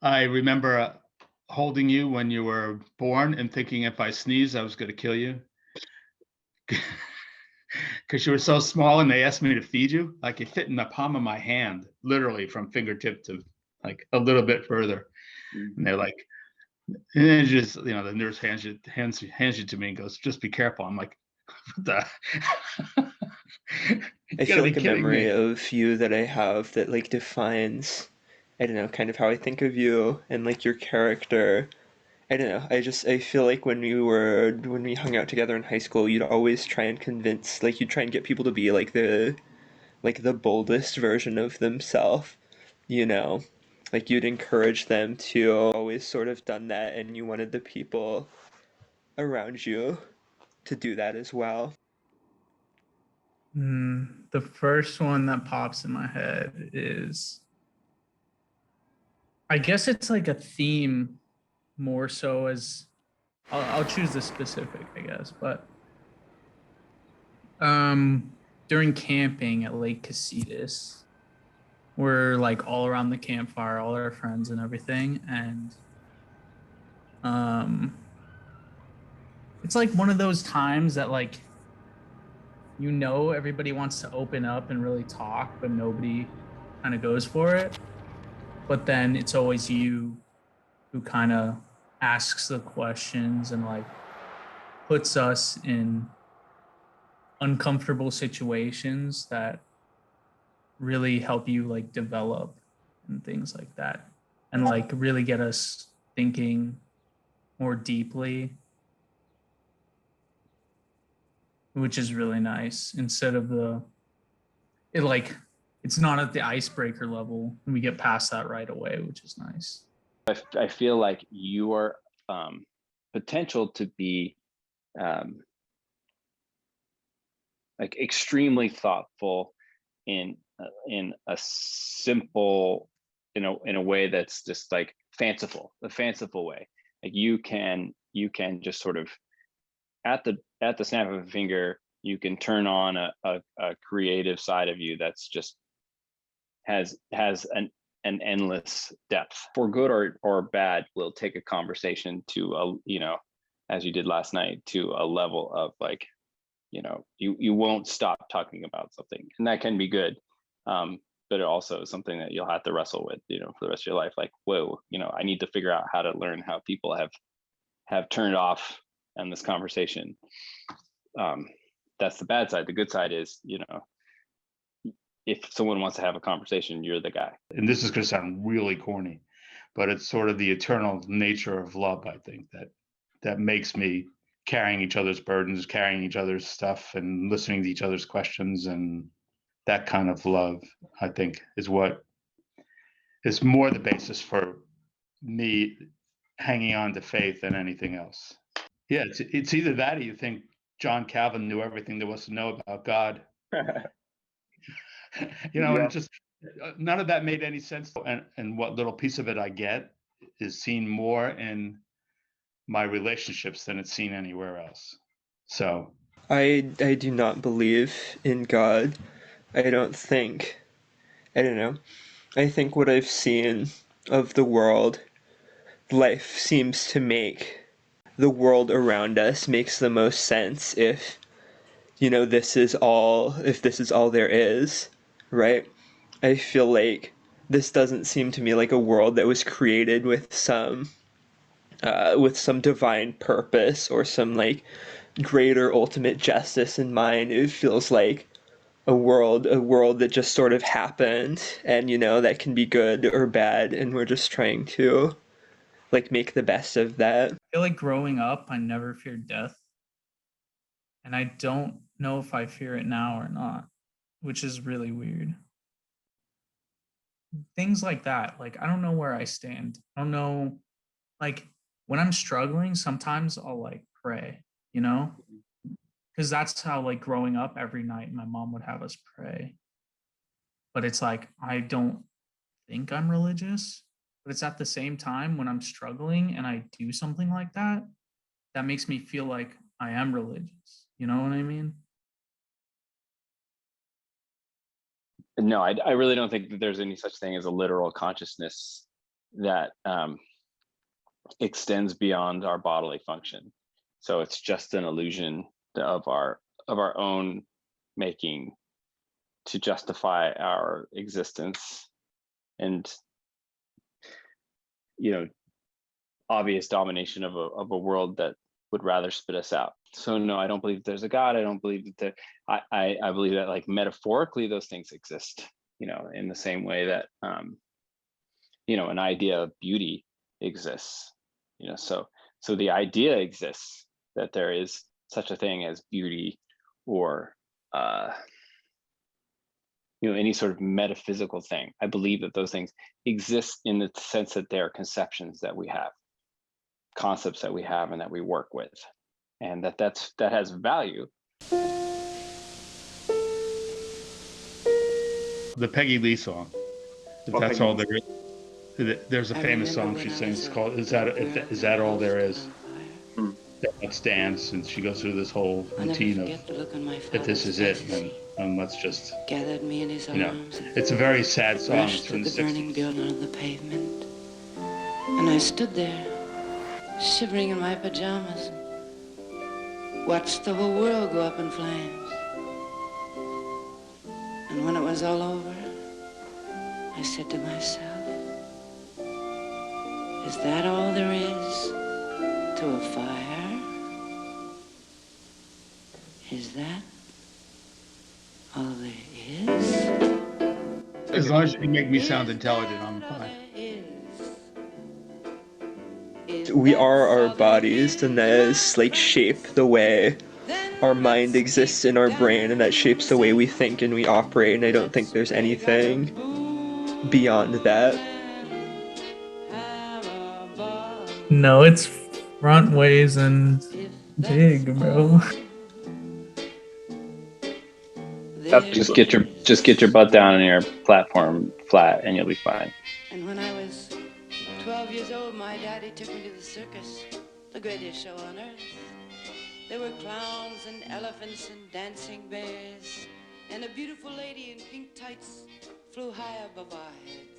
I remember holding you when you were born and thinking if I sneezed, I was going to kill you because you were so small and they asked me to feed you. Like it fit in the palm of my hand, literally from fingertip to like a little bit further. Mm. And they're like, and then just, the nurse hands you to me and goes, just be careful. I'm like, what the? You I gotta feel be like a kidding memory me. of you that I have that like defines, I don't know, kind of how I think of you and like your character. I don't know. I feel like when we hung out together in high school, you'd always try and convince, like you'd try and get people to be like the boldest version of themselves, you know? Like you'd encourage them to always sort of done that, and you wanted the people around you to do that as well. The first one that pops in my head is, I guess it's like a theme more so as I'll choose the specific, I guess, but during camping at Lake Casitas, we're like all around the campfire, all our friends and everything, and um it's like one of those times that like everybody wants to open up and really talk, but nobody kind of goes for it. But then it's always you who kind of asks the questions and like puts us in uncomfortable situations that really help you like develop and things like that, and like really get us thinking more deeply, which is really nice. Instead of it like it's not at the icebreaker level, and we get past that right away, which is nice. I feel like your potential to be like extremely thoughtful in a simple, in a way that's just like a fanciful way. Like you can just sort of at the snap of a finger, you can turn on a creative side of you that's just has an endless depth. For good or bad, we'll take a conversation to as you did last night, to a level of like, you won't stop talking about something, and that can be good. But it also is something that you'll have to wrestle with, for the rest of your life. Like, whoa, I need to figure out how to learn how people have turned off in this conversation. That's the bad side. The good side is, if someone wants to have a conversation, you're the guy. And this is going to sound really corny, but it's sort of the eternal nature of love, I think, that makes me carrying each other's burdens, carrying each other's stuff, and listening to each other's questions. And that kind of love, I think, is what is more the basis for me hanging on to faith than anything else. Yeah, it's either that or you think John Calvin knew everything there was to know about God. Yeah. And just none of that made any sense. And what little piece of it I get is seen more in my relationships than it's seen anywhere else. So I do not believe in God. I don't know. I think what I've seen of the world, life seems to make the world around us makes the most sense if this is all there is, right? I feel like this doesn't seem to me like a world that was created with some divine purpose or some like greater ultimate justice in mind. It feels like a world that just sort of happened, and that can be good or bad, and we're just trying to like make the best of that. I feel like growing up, I never feared death, and I don't know if I fear it now or not, which is really weird. Things like that, like I don't know where I stand. I don't know, like when I'm struggling, sometimes I'll like pray, you know, because that's how like growing up every night, my mom would have us pray. But it's like I don't think I'm religious, but it's at the same time when I'm struggling and I do something like that, that makes me feel like I am religious. You know what I mean? No, I really don't think that there's any such thing as a literal consciousness that extends beyond our bodily function. So it's just an illusion of our own making to justify our existence, and obvious domination of a world that would rather spit us out. So no, I don't believe there's a God. I don't believe that I believe that, like, metaphorically those things exist, in the same way that an idea of beauty exists. So the idea exists that there is such a thing as beauty, or any sort of metaphysical thing. I believe that those things exist in the sense that they're conceptions that we have, concepts that we have, and that we work with, and that has value. The Peggy Lee song. If Oh, that's Peggy. all there is. There's a famous song she sings called "Is That All There Is?" Let's dance, and she goes through this whole routine of if this is it, and let's just gathered me in his arms. It's a very sad song. It's Rushed from through the the burning 60s. building on the pavement, and I stood there, shivering in my pajamas, and watched the whole world go up in flames. And when it was all over, I said to myself, is that all there is to a fire? Is that all there is? As long as you make me sound intelligent, I'm fine. We are our bodies, and that shape the way our mind exists in our brain, and that shapes the way we think and we operate, and I don't think there's anything beyond that. No, it's front ways and big, bro. Just get your butt down on your platform flat, and you'll be fine. And when I was 12 years old, my daddy took me to the circus, the greatest show on earth. There were clowns and elephants and dancing bears, and a beautiful lady in pink tights flew high above our heads.